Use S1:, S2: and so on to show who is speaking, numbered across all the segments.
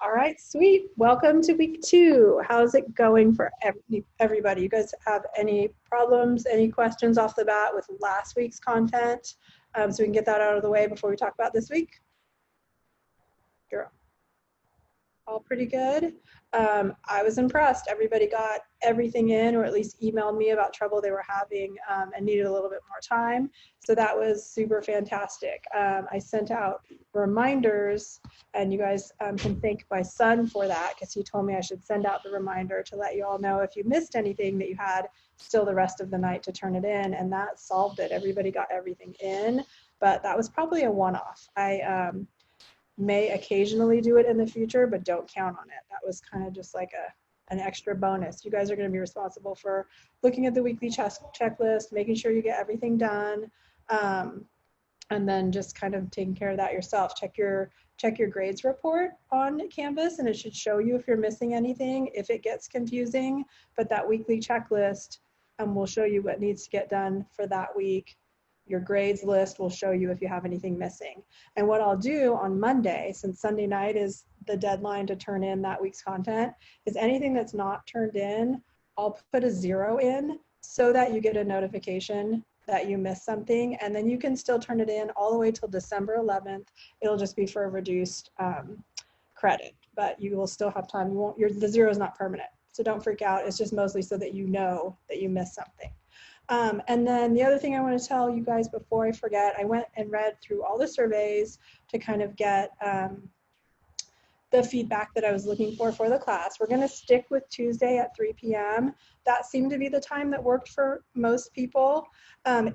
S1: All right, sweet. Welcome to week 2. How's it going for everybody? You guys have any problems, any questions off the bat with last week's content? So we can get that out of the way before we talk about this week. You're all pretty good. I was impressed. Everybody got everything in, or at least emailed me about trouble they were having and needed a little bit more time. So that was super fantastic. I sent out reminders, and you guys can thank my son for that, because he told me I should send out the reminder to let you all know if you missed anything that you had still the rest of the night to turn it in, and that solved it. Everybody got everything in, but that was probably a one-off. I may occasionally do it in the future, but don't count on it. That was kind of just like an extra bonus. You guys are going to be responsible for looking at the weekly checklist, making sure you get everything done, and then just kind of taking care of that yourself. Check your grades report on Canvas, and it should show you if you're missing anything, if it gets confusing. But that weekly checklist will show you what needs to get done for that week. Your grades list will show you if you have anything missing. And what I'll do on Monday, since Sunday night is the deadline to turn in that week's content, is anything that's not turned in, I'll put a 0 in so that you get a notification that you missed something, and then you can still turn it in all the way till December 11th. It'll just be for a reduced credit, but you will still have time. The 0 is not permanent, so don't freak out. It's just mostly so that you know that you missed something. And then the other thing I want to tell you guys before I forget, I went and read through all the surveys to kind of get the feedback that I was looking for the class. We're going to stick with Tuesday at 3 p.m. That seemed to be the time that worked for most people. I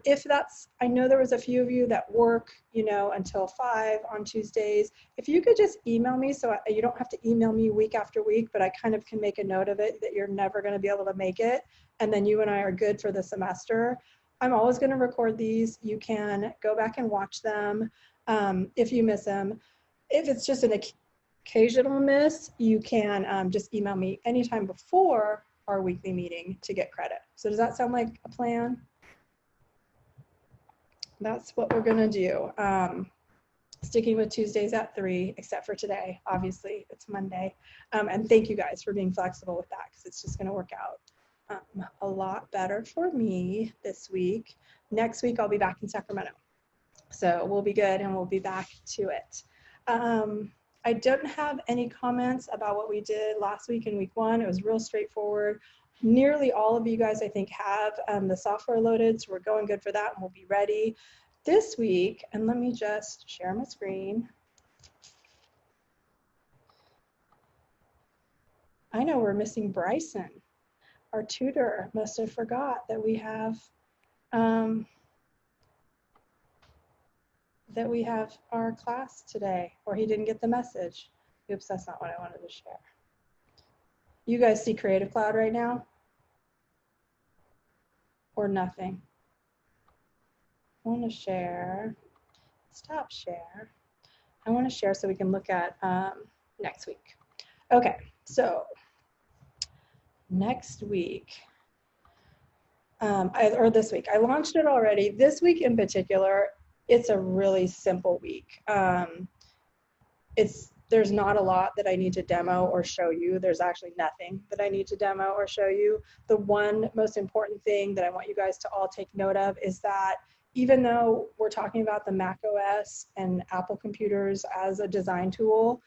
S1: know there was a few of you that work, until 5 on Tuesdays. If you could just email me, so you don't have to email me week after week, but I kind of can make a note of it that you're never going to be able to make it. And then you and I are good for the semester. I'm always going to record these. You can go back and watch them if you miss them. If it's just an occasional miss, you can just email me anytime before our weekly meeting to get credit. So does that sound like a plan? That's what we're going to do. Sticking with Tuesdays at 3, except for today. Obviously, it's Monday. And thank you guys for being flexible with that, because it's just going to work out a lot better for me this week. Next week, I'll be back in Sacramento. So we'll be good, and we'll be back to it. I don't have any comments about what we did last week in week 1. It was real straightforward. Nearly all of you guys, I think, have the software loaded, so we're going good for that, and we'll be ready this week. And let me just share my screen. I know we're missing Bryson. Our tutor must have forgot that we have our class today, or he didn't get the message. Oops, that's not what I wanted to share. You guys see Creative Cloud right now? Or nothing? I want to share. Stop share. I want to share so we can look at next week. Okay, so next week, or this week, I launched it already. This week in particular, it's a really simple week. There's not a lot that I need to demo or show you. There's actually nothing that I need to demo or show you. The one most important thing that I want you guys to all take note of is that even though we're talking about the Mac OS and Apple computers as a design tool,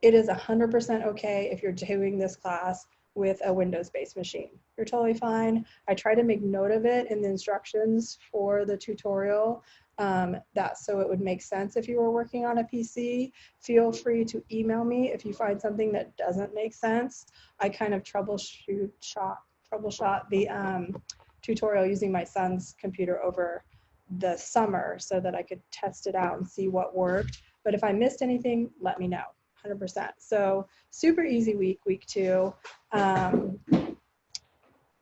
S1: it is 100% okay if you're doing this class with a Windows-based machine. You're totally fine. I try to make note of it in the instructions for the tutorial, so it would make sense if you were working on a PC. Feel free to email me if you find something that doesn't make sense. I kind of troubleshot the tutorial using my son's computer over the summer so that I could test it out and see what worked. But if I missed anything, let me know. 100%. So super easy week 2.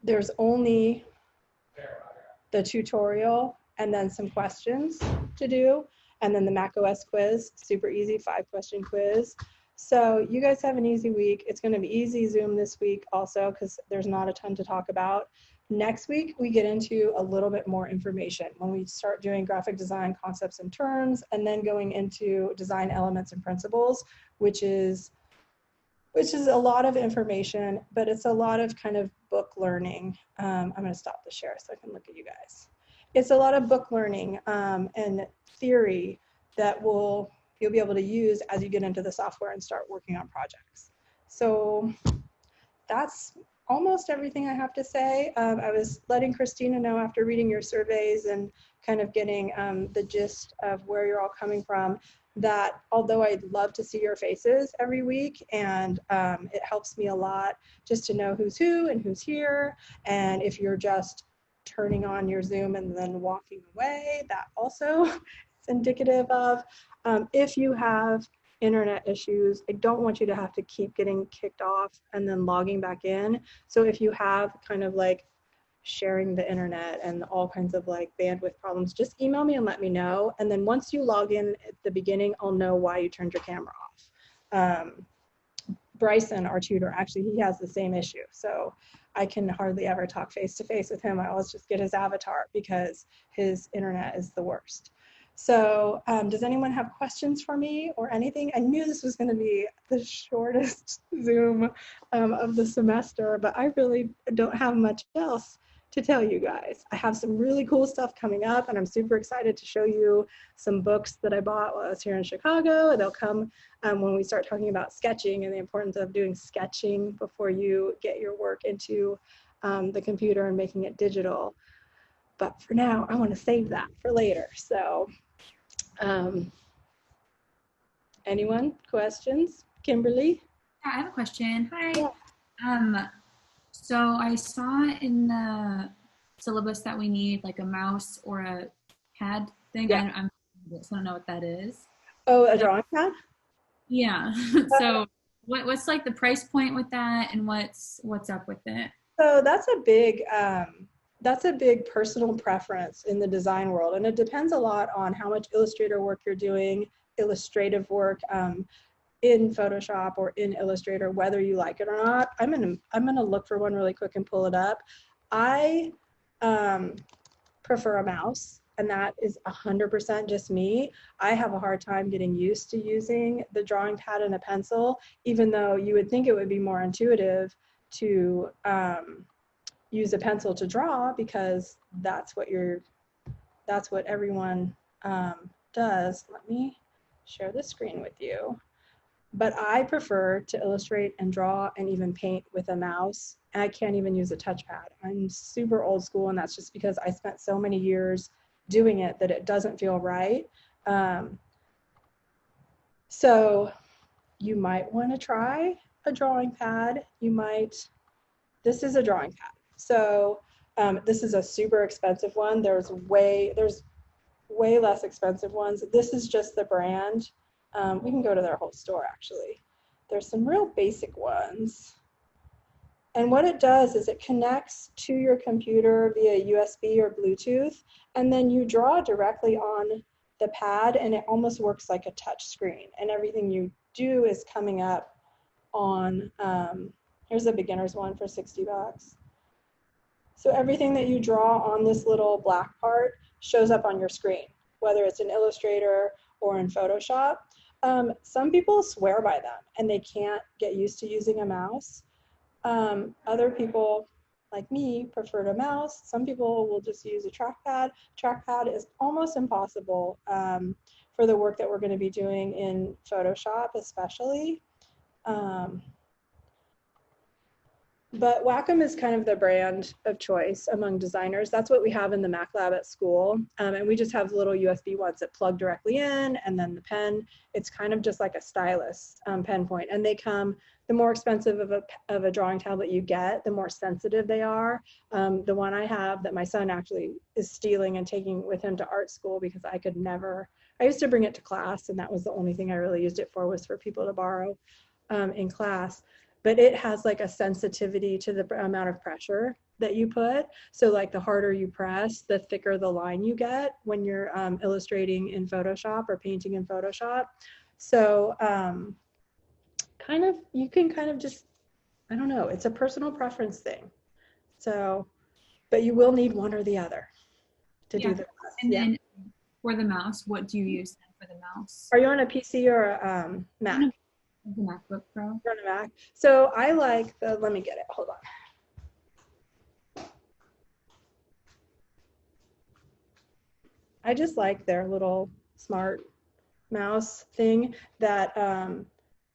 S1: There's only the tutorial and then some questions to do, and then the macOS quiz, super easy 5-question quiz. So you guys have an easy week. It's going to be easy Zoom this week also, because there's not a ton to talk about. Next week, we get into a little bit more information when we start doing graphic design concepts and terms, and then going into design elements and principles, which is which is a lot of information, but it's a lot of kind of book learning. I'm going to stop the share so I can look at you guys. It's a lot of book learning and theory that you'll be able to use as you get into the software and start working on projects. So that's almost everything I have to say. I was letting Christina know after reading your surveys and kind of getting the gist of where you're all coming from, that although I'd love to see your faces every week, and it helps me a lot just to know who's who and who's here, and if you're just turning on your Zoom and then walking away, that also is indicative of if you have internet issues, I don't want you to have to keep getting kicked off and then logging back in. So if you have kind of like sharing the internet and all kinds of like bandwidth problems, just email me and let me know. And then once you log in at the beginning, I'll know why you turned your camera off. Bryson, our tutor, actually, he has the same issue. So I can hardly ever talk face to face with him. I always just get his avatar because his internet is the worst. So does anyone have questions for me or anything? I knew this was going to be the shortest Zoom of the semester, but I really don't have much else to tell you guys. I have some really cool stuff coming up, and I'm super excited to show you some books that I bought while I was here in Chicago. They'll come when we start talking about sketching and the importance of doing sketching before you get your work into the computer and making it digital. But for now, I want to save that for later. So anyone, questions? Kimberly?
S2: Yeah, I have a question. Hi.
S1: Yeah.
S2: So I saw in the syllabus that we need like a mouse or a pad thing.
S1: Yeah.
S2: I don't know what that is.
S1: Oh, a drawing pad?
S2: Yeah. So what's like the price point with that, and what's up with it?
S1: So that's a big personal preference in the design world, and it depends a lot on how much Illustrator work you're doing, illustrative work in Photoshop or in Illustrator, whether you like it or not. I'm gonna look for one really quick and pull it up. I prefer a mouse, and that is 100% just me. I have a hard time getting used to using the drawing pad and a pencil, even though you would think it would be more intuitive to use a pencil to draw, because that's what everyone does. Let me share the screen with you. But I prefer to illustrate and draw and even paint with a mouse, and I can't even use a touchpad. I'm super old school, and that's just because I spent so many years doing it that it doesn't feel right. So you might want to try a drawing pad. This is a drawing pad. So this is a super expensive one. There's way less expensive ones. This is just the brand. We can go to their whole store, actually. There's some real basic ones. And what it does is it connects to your computer via USB or Bluetooth, and then you draw directly on the pad, and it almost works like a touch screen. And everything you do is coming up on, here's a beginner's one for 60 bucks. So everything that you draw on this little black part shows up on your screen, whether it's in Illustrator or in Photoshop. Some people swear by them and they can't get used to using a mouse. Other people, like me, prefer a mouse. Some people will just use a trackpad. Trackpad is almost impossible for the work that we're going to be doing in Photoshop, especially. But Wacom is kind of the brand of choice among designers. That's what we have in the Mac lab at school. And we just have little USB ones that plug directly in, and then the pen, it's kind of just like a stylus pen point. And they come, the more expensive of a drawing tablet you get, the more sensitive they are. The one I have that my son actually is stealing and taking with him to art school, because I could never, I used to bring it to class, and that was the only thing I really used it for, was for people to borrow in class. But it has like a sensitivity to the amount of pressure that you put. So like the harder you press, the thicker the line you get when you're illustrating in Photoshop or painting in Photoshop. So you can kind of just, I don't know, it's a personal preference thing. So, but you will need one or the other to do the rest.
S2: And then for the mouse, what do you use then for the mouse?
S1: Are you on a PC or a Mac?
S2: The MacBook Pro.
S1: Run a Mac. So I like the, let me get it, hold on. I just like their little smart mouse thing that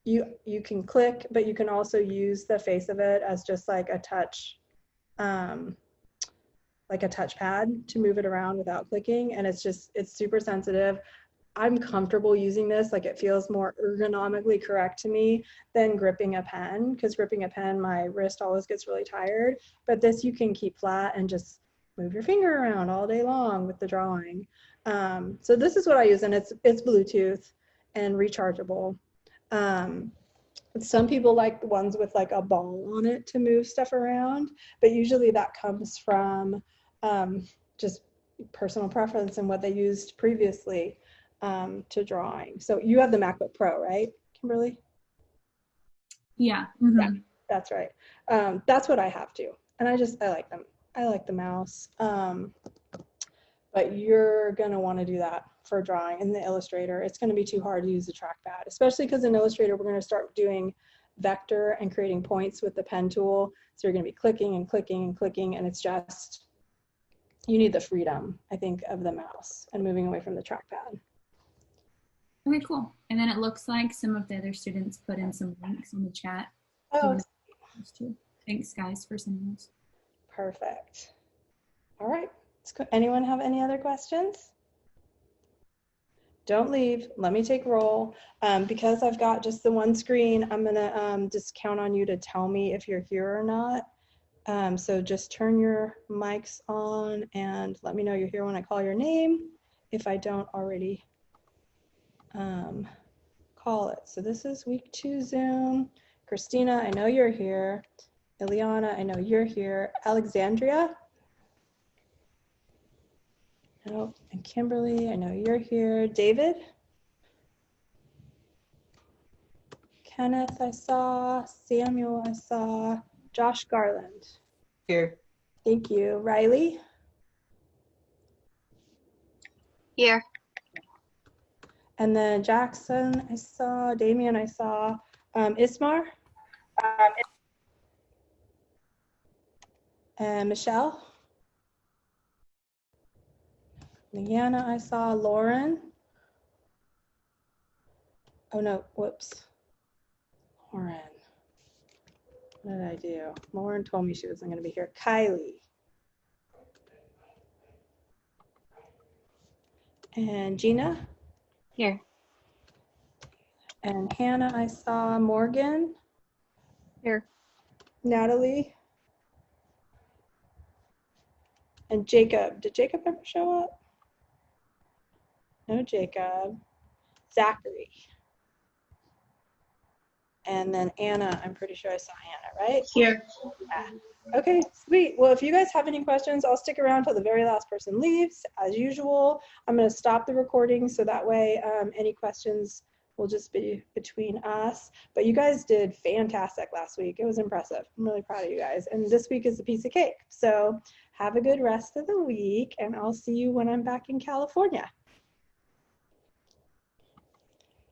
S1: you can click, but you can also use the face of it as just like a touch, like a touchpad to move it around without clicking. And it's super sensitive. I'm comfortable using this. Like, it feels more ergonomically correct to me than gripping a pen, because gripping a pen, my wrist always gets really tired. But this you can keep flat and just move your finger around all day long with the drawing. So this is what I use, and it's Bluetooth and rechargeable. Some people like the ones with like a ball on it to move stuff around, but usually that comes from just personal preference and what they used previously to drawing. So you have the MacBook Pro, right, Kimberly?
S2: Yeah. Mm-hmm.
S1: Yeah, that's right. That's what I have too, and I like them. I like the mouse. But you're going to want to do that for drawing in the Illustrator. It's going to be too hard to use the trackpad, especially because in Illustrator, we're going to start doing vector and creating points with the pen tool. So you're going to be clicking and clicking and clicking, and it's just, you need the freedom, I think, of the mouse and moving away from the trackpad.
S2: Okay, cool. And then it looks like some of the other students put in some links in the chat.
S1: Oh,
S2: thanks, guys, for sending those.
S1: Perfect. All right. Anyone have any other questions? Don't leave. Let me take roll. Because I've got just the one screen, I'm going to just count on you to tell me if you're here or not. So just turn your mics on and let me know you're here when I call your name, if I don't already call it. So this is week 2 Zoom. Christina, I know you're here. Ileana, I know you're here. Alexandria? Oh, and Kimberly, I know you're here. David? Kenneth, I saw. Samuel, I saw. Josh Garland.
S3: Here.
S1: Thank you. Riley?
S4: Here.
S1: And then Jackson, I saw. Damien, I saw. Ismar? And Michelle? Leanna, I saw. Lauren? Oh no, whoops. Lauren. What did I do? Lauren told me she wasn't going to be here. Kylie. And Gina?
S4: Here.
S1: And Hannah, I saw. Morgan?
S4: Here.
S1: Natalie? And Jacob. Did Jacob ever show up? No Jacob. Zachary. And then Anna, I'm pretty sure I saw Anna, right?
S3: Here.
S1: Yeah. Okay, sweet. Well, if you guys have any questions, I'll stick around till the very last person leaves. As usual, I'm going to stop the recording so that way any questions will just be between us. But you guys did fantastic last week. It was impressive. I'm really proud of you guys. And this week is a piece of cake. So have a good rest of the week, and I'll see you when I'm back in California.